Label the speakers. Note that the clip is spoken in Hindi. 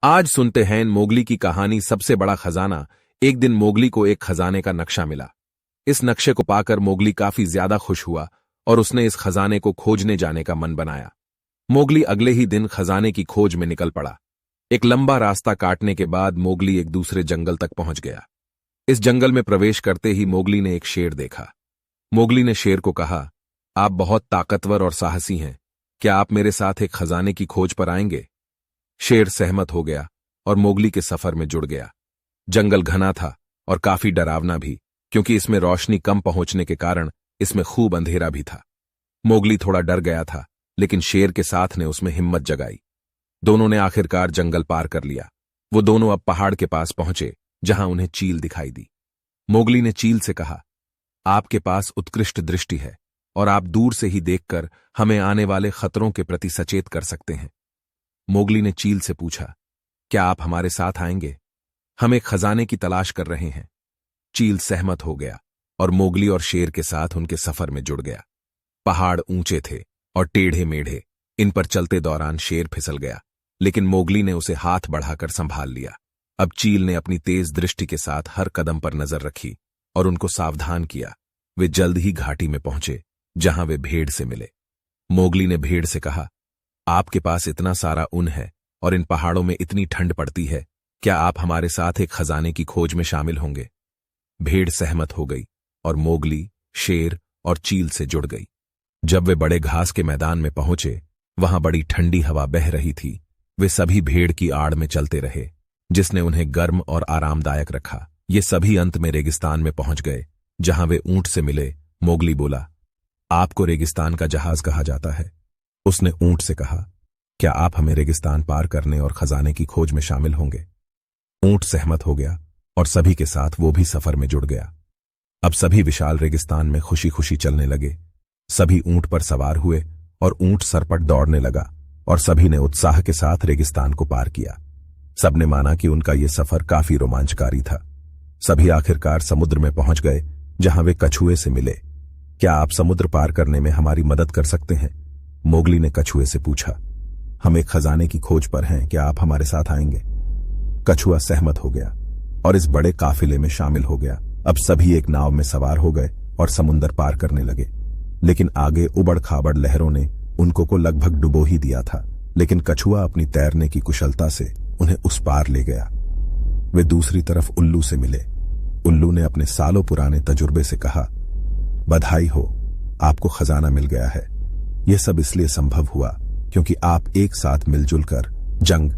Speaker 1: आज सुनते हैं मोगली की कहानी सबसे बड़ा खजाना। एक दिन मोगली को एक खजाने का नक्शा मिला। इस नक्शे को पाकर मोगली काफी ज्यादा खुश हुआ और उसने इस खजाने को खोजने जाने का मन बनाया। मोगली अगले ही दिन खजाने की खोज में निकल पड़ा। एक लंबा रास्ता काटने के बाद मोगली एक दूसरे जंगल तक पहुंच गया। इस जंगल में प्रवेश करते ही मोगली ने एक शेर देखा। मोगली ने शेर को कहा, आप बहुत ताकतवर और साहसी हैं, क्या आप मेरे साथ एक खजाने की खोज पर आएंगे? शेर सहमत हो गया और मोगली के सफर में जुड़ गया। जंगल घना था और काफी डरावना भी, क्योंकि इसमें रोशनी कम पहुंचने के कारण इसमें खूब अंधेरा भी था। मोगली थोड़ा डर गया था, लेकिन शेर के साथ ने उसमें हिम्मत जगाई। दोनों ने आखिरकार जंगल पार कर लिया। वो दोनों अब पहाड़ के पास पहुंचे, जहां उन्हें चील दिखाई दी। मोगली ने चील से कहा, आपके पास उत्कृष्ट दृष्टि है और आप दूर से ही देखकर हमें आने वाले खतरों के प्रति सचेत कर सकते हैं। मोगली ने चील से पूछा, क्या आप हमारे साथ आएंगे? हम एक खजाने की तलाश कर रहे हैं। चील सहमत हो गया और मोगली और शेर के साथ उनके सफर में जुड़ गया। पहाड़ ऊंचे थे और टेढ़े मेढ़े। इन पर चलते दौरान शेर फिसल गया, लेकिन मोगली ने उसे हाथ बढ़ाकर संभाल लिया। अब चील ने अपनी तेज दृष्टि के साथ हर कदम पर नजर रखी और उनको सावधान किया। वे जल्द ही घाटी में पहुंचे, जहां वे भेड़ से मिले। मोगली ने भेड़ से कहा, आपके पास इतना सारा ऊन है और इन पहाड़ों में इतनी ठंड पड़ती है, क्या आप हमारे साथ एक खजाने की खोज में शामिल होंगे? भेड़ सहमत हो गई और मोगली, शेर और चील से जुड़ गई। जब वे बड़े घास के मैदान में पहुंचे, वहां बड़ी ठंडी हवा बह रही थी। वे सभी भेड़ की आड़ में चलते रहे, जिसने उन्हें गर्म और आरामदायक रखा। ये सभी अंत में रेगिस्तान में पहुंच गए, जहां वे ऊंट से मिले। मोगली बोला, आपको रेगिस्तान का जहाज कहा जाता है। उसने ऊंट से कहा, क्या आप हमें रेगिस्तान पार करने और खजाने की खोज में शामिल होंगे? ऊंट सहमत हो गया और सभी के साथ वो भी सफर में जुड़ गया। अब सभी विशाल रेगिस्तान में खुशी खुशी चलने लगे। सभी ऊंट पर सवार हुए और ऊंट सरपट दौड़ने लगा और सभी ने उत्साह के साथ रेगिस्तान को पार किया। सबने माना कि उनका ये सफर काफी रोमांचकारी था। सभी आखिरकार समुद्र में पहुंच गए, जहां वे कछुए से मिले। क्या आप समुद्र पार करने में हमारी मदद कर सकते हैं? मोगली ने कछुए से पूछा, हम एक खजाने की खोज पर हैं, क्या आप हमारे साथ आएंगे? कछुआ सहमत हो गया और इस बड़े काफिले में शामिल हो गया। अब सभी एक नाव में सवार हो गए और समुद्र पार करने लगे, लेकिन आगे उबड़ खाबड़ लहरों ने उनको को लगभग डुबो ही दिया था। लेकिन कछुआ अपनी तैरने की कुशलता से उन्हें उस पार ले गया। वे दूसरी तरफ उल्लू से मिले। उल्लू ने अपने सालों पुराने तजुर्बे से कहा, बधाई हो, आपको खजाना मिल गया है। यह सब इसलिए संभव हुआ क्योंकि आप एक साथ मिलजुल कर जंग